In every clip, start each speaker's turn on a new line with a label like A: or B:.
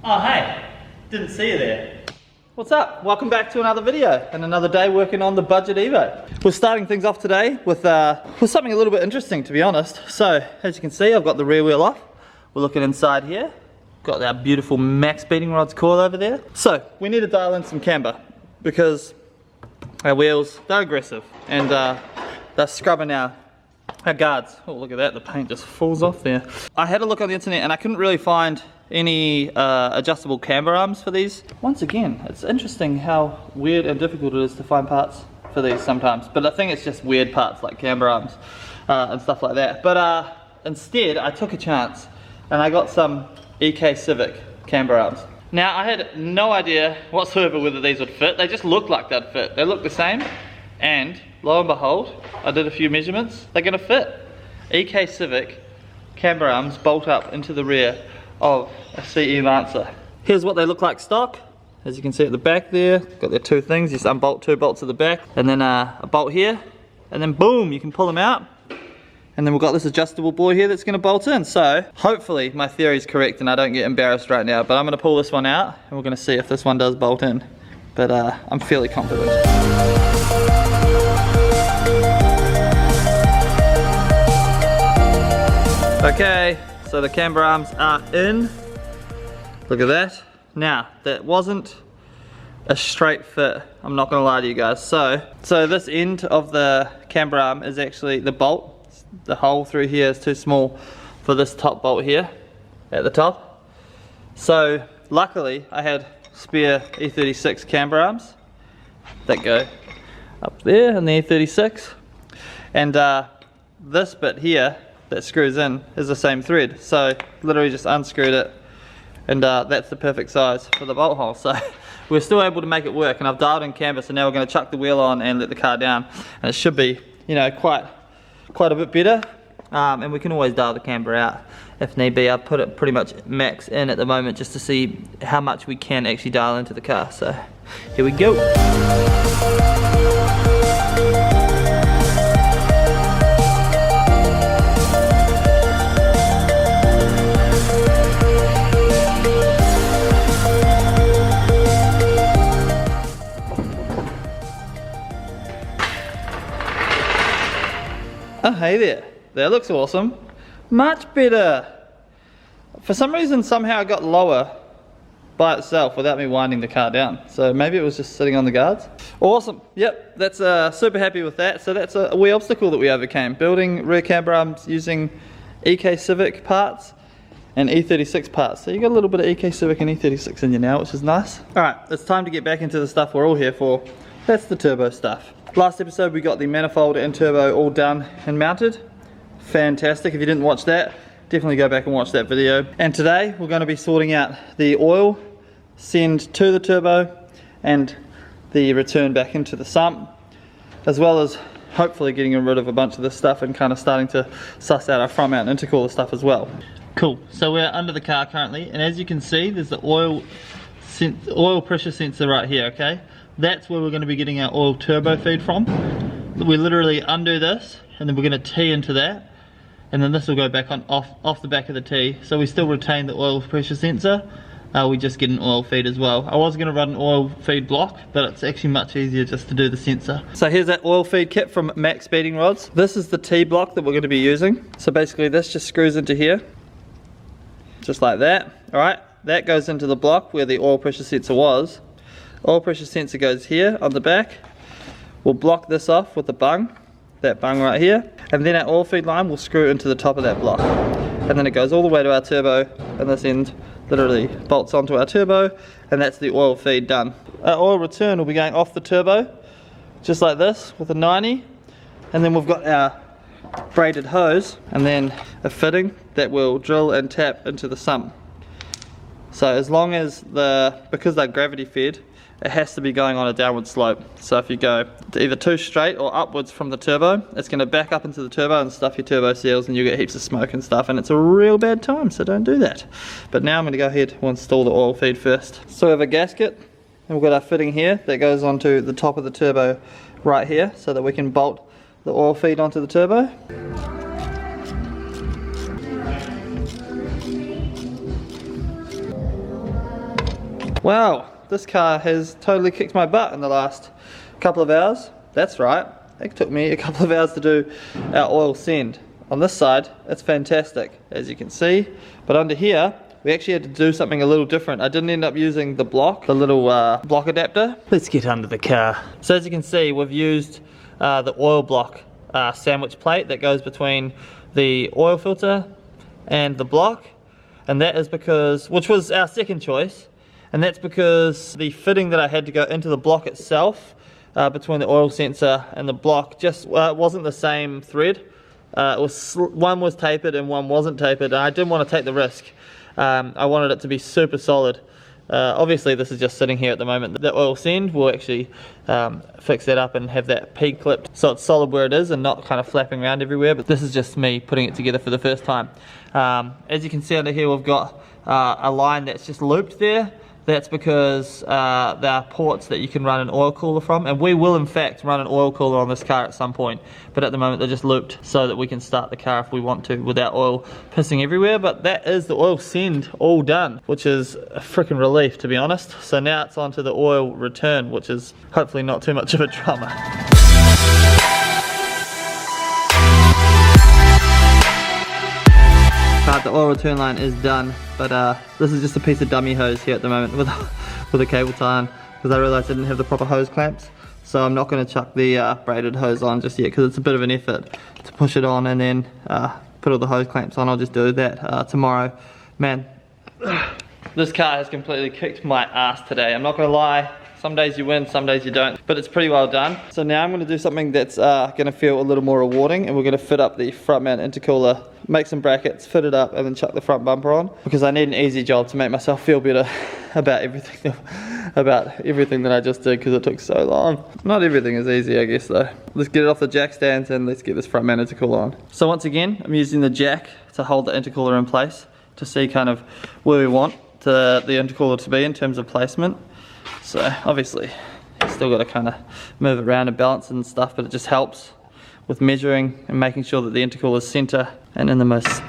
A: Oh hey, didn't see you there. What's up? Welcome back to another video and another day working on the budget Evo. We're starting things off today with something a little bit interesting, to be honest. So as you can see, I've got the rear wheel off. We're looking inside here. Got our beautiful max beating rods coil over there. So we need to dial in some camber because our wheels, they're aggressive and they're scrubbing our guards. Oh, look at that, the paint just falls off there. I had a look on the internet and I couldn't really find any adjustable camber arms for these. Once again, it's interesting how weird and difficult it is to find parts for these sometimes, but I think it's just weird parts like camber arms and stuff like that. But instead I took a chance and I got some EK Civic camber arms. Now I had no idea whatsoever whether these would fit. They just looked like they'd fit. They look the same, and lo and behold, I did a few measurements, they're gonna fit. EK Civic camber arms bolt up into the rear of a CE Lancer. Here's what they look like stock. As you can see at the back there, got their two things. You just unbolt two bolts at the back, and then a bolt here, and then boom, you can pull them out. And then we've got this adjustable boy here that's gonna bolt in. So hopefully my theory is correct and I don't get embarrassed right now, but I'm gonna pull this one out and we're gonna see if this one does bolt in. But I'm fairly confident. Okay, so the camber arms are in. Look at that. Now, that wasn't a straight fit, I'm not gonna lie to you guys. So this end of the camber arm is actually the bolt. The hole through here is too small for this top bolt here at the top. So luckily I had spare E36 camber arms that go up there in the E36, and this bit here that screws in is the same thread, so literally just unscrewed it, and that's the perfect size for the bolt hole. So we're still able to make it work, and I've dialed in camber, so now we're going to chuck the wheel on and let the car down, and it should be, you know, quite a bit better. And we can always dial the camber out if need be. I've put it pretty much max in at the moment just to see how much we can actually dial into the car. So here we go. Oh hey there, that looks awesome. Much better. For some reason somehow it got lower by itself without me winding the car down. So maybe it was just sitting on the guards. Awesome, yep, that's super happy with that. So that's a wee obstacle that we overcame. Building rear camber arms using EK Civic parts and E36 parts. So you got a little bit of EK Civic and E36 in you now, which is nice. Alright, it's time to get back into the stuff we're all here for. That's the turbo stuff. Last episode we got the manifold and turbo all done and mounted. Fantastic. If you didn't watch that, definitely go back and watch that video. And today we're going to be sorting out the oil send to the turbo and the return back into the sump, as well as hopefully getting rid of a bunch of this stuff and kind of starting to suss out our front mount intercooler stuff as well. Cool. So we're under the car currently, and as you can see there's the oil pressure sensor right here, okay? That's where we're going to be getting our oil turbo feed from. We literally undo this and then we're going to tee into that, and then this will go back on off the back of the tee. So we still retain the oil pressure sensor, we just get an oil feed as well. I was going to run an oil feed block, but it's actually much easier just to do the sensor. So here's that oil feed kit from Max Beating Rods. This is the T block that we're going to be using. So basically this just screws into here, just like that. Alright, that goes into the block where the oil pressure sensor was. Oil pressure sensor goes here on the back. We'll block this off with the bung, that bung right here, and then our oil feed line will screw into the top of that block, and then it goes all the way to our turbo, and this end literally bolts onto our turbo, and that's the oil feed done. Our oil return will be going off the turbo just like this with a 90, and then we've got our braided hose and then a fitting that will drill and tap into the sump. So as long as because they're gravity fed, it has to be going on a downward slope. So if you go either too straight or upwards from the turbo, it's going to back up into the turbo and stuff your turbo seals, and you get heaps of smoke and stuff, and it's a real bad time, so don't do that. But now I'm going to go ahead and install the oil feed first. So we have a gasket, and we've got our fitting here that goes onto the top of the turbo right here, so that we can bolt the oil feed onto the turbo. Wow, this car has totally kicked my butt in the last couple of hours. That's right, it took me a couple of hours to do our oil send. On this side, it's fantastic, as you can see. But under here, we actually had to do something a little different. I didn't end up using the block, the little block adapter. Let's get under the car. So as you can see, we've used the oil block sandwich plate that goes between the oil filter and the block. And that is because, which was our second choice, and that's because the fitting that I had to go into the block itself, between the oil sensor and the block, just wasn't the same thread. One was tapered and one wasn't tapered, and I didn't want to take the risk. I wanted it to be super solid. Obviously this is just sitting here at the moment. The oil send will actually fix that up and have that P clipped so it's solid where it is and not kind of flapping around everywhere, but this is just me putting it together for the first time. As you can see under here, we've got a line that's just looped there. That's because there are ports that you can run an oil cooler from, and we will in fact run an oil cooler on this car at some point, but at the moment they're just looped so that we can start the car if we want to without oil pissing everywhere. But that is the oil send all done, which is a freaking relief, to be honest. So now it's on to the oil return, which is hopefully not too much of a drama. The oil return line is done, but this is just a piece of dummy hose here at the moment with a cable tie on, because I realised I didn't have the proper hose clamps. So I'm not going to chuck the braided hose on just yet, because it's a bit of an effort to push it on and then put all the hose clamps on. I'll just do that tomorrow. Man, this car has completely kicked my ass today. I'm not going to lie. Some days you win, some days you don't, but it's pretty well done. So now I'm going to do something that's going to feel a little more rewarding, and we're going to fit up the front mount intercooler, make some brackets, fit it up, and then chuck the front bumper on, because I need an easy job to make myself feel better about everything that I just did, because it took so long. Not everything is easy, I guess, though. Let's get it off the jack stands and let's get this front mount intercooler on. So once again, I'm using the jack to hold the intercooler in place to see kind of where we want the intercooler to be in terms of placement. So obviously you still got to kind of move it around and balance and stuff, but it just helps with measuring and making sure that the intercooler is center and in the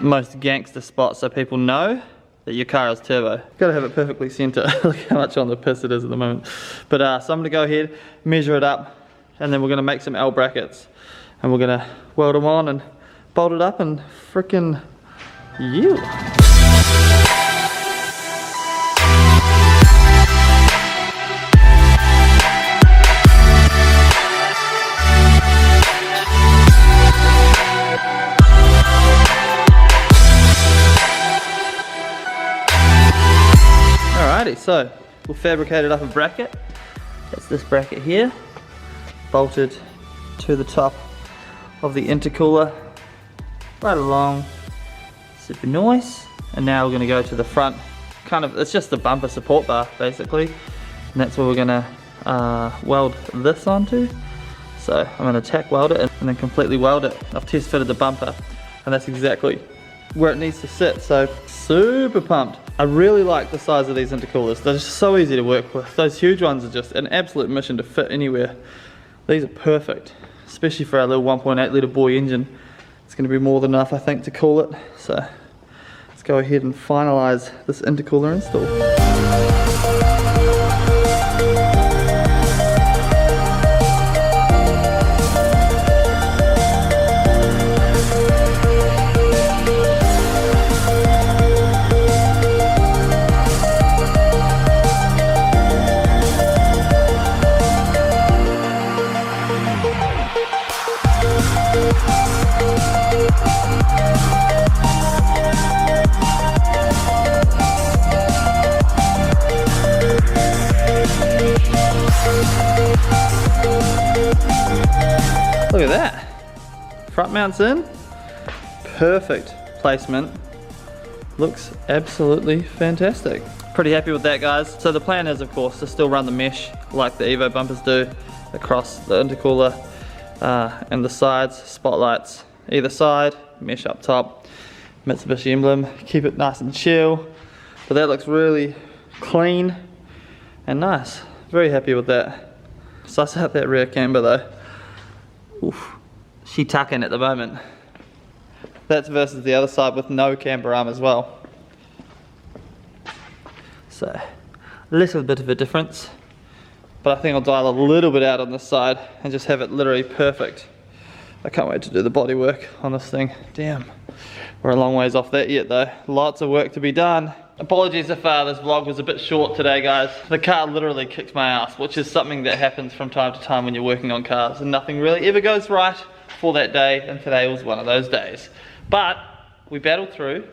A: most gangster spot, so people know that your car is turbo. Gotta have it perfectly center. Look how much on the piss it is at the moment. But so I'm gonna go ahead, measure it up, and then we're gonna make some L brackets, and we're gonna weld them on and bolt it up and frickin' you. So we'll fabricate up a bracket. That's this bracket here, bolted to the top of the intercooler, right along, super nice. And now we're going to go to the front, kind of, it's just the bumper support bar basically, and that's where we're going to weld this onto. So I'm going to tack weld it and then completely weld it. I've test fitted the bumper, and that's exactly where it needs to sit, so super pumped. I really like the size of these intercoolers. They're just so easy to work with. Those huge ones are just an absolute mission to fit anywhere. These are perfect, especially for our little 1.8 litre boy engine. It's going to be more than enough, I think, to cool it. So let's go ahead and finalise this intercooler install. Look at that. Front mount's in. Perfect placement. Looks absolutely fantastic. Pretty happy with that, guys. So the plan is, of course, to still run the mesh like the Evo bumpers do across the intercooler and the sides, spotlights either side, mesh up top, Mitsubishi emblem, keep it nice and chill. But that looks really clean and nice. Very happy with that. Suss out that rear camber though. Oof, she tucking at the moment. That's versus the other side with no camber arm as well. So little bit of a difference. But I think I'll dial a little bit out on this side and just have it literally perfect. I can't wait to do the body work on this thing. Damn, we're a long ways off that yet though. Lots of work to be done. Apologies if this vlog was a bit short today, guys. The car literally kicked my ass, which is something that happens from time to time when you're working on cars, and nothing really ever goes right for that day, and today was one of those days. But we battled through,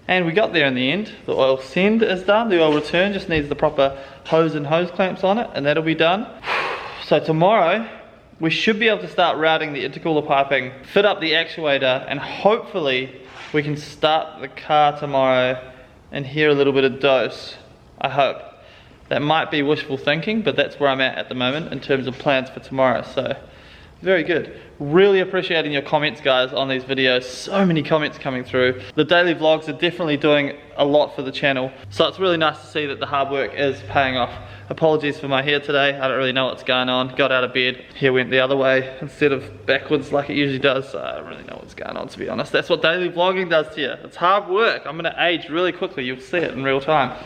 A: and we got there in the end. The oil send is done, the oil return just needs the proper hose and hose clamps on it, and that'll be done. So tomorrow, we should be able to start routing the intercooler piping, fit up the actuator, and hopefully we can start the car tomorrow and hear a little bit of dose, I hope. That might be wishful thinking, but that's where I'm at the moment in terms of plans for tomorrow, so very good. Really appreciating your comments, guys, on these videos. So many comments coming through. The daily vlogs are definitely doing a lot for the channel, so it's really nice to see that the hard work is paying off. Apologies for my hair today, I don't really know what's going on. Got out of bed, hair went the other way instead of backwards like it usually does, so I don't really know what's going on, to be honest. That's what daily vlogging does to you. It's hard work. I'm gonna age really quickly, you'll see it in real time.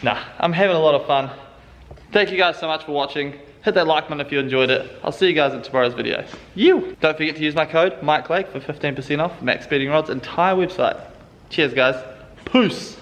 A: Nah, I'm having a lot of fun. Thank you guys so much for watching. Hit that like button if you enjoyed it. I'll see you guys in tomorrow's video. Don't forget to use my code, MikeLake, for 15% off Max Speeding Rod's entire website. Cheers, guys. Peace.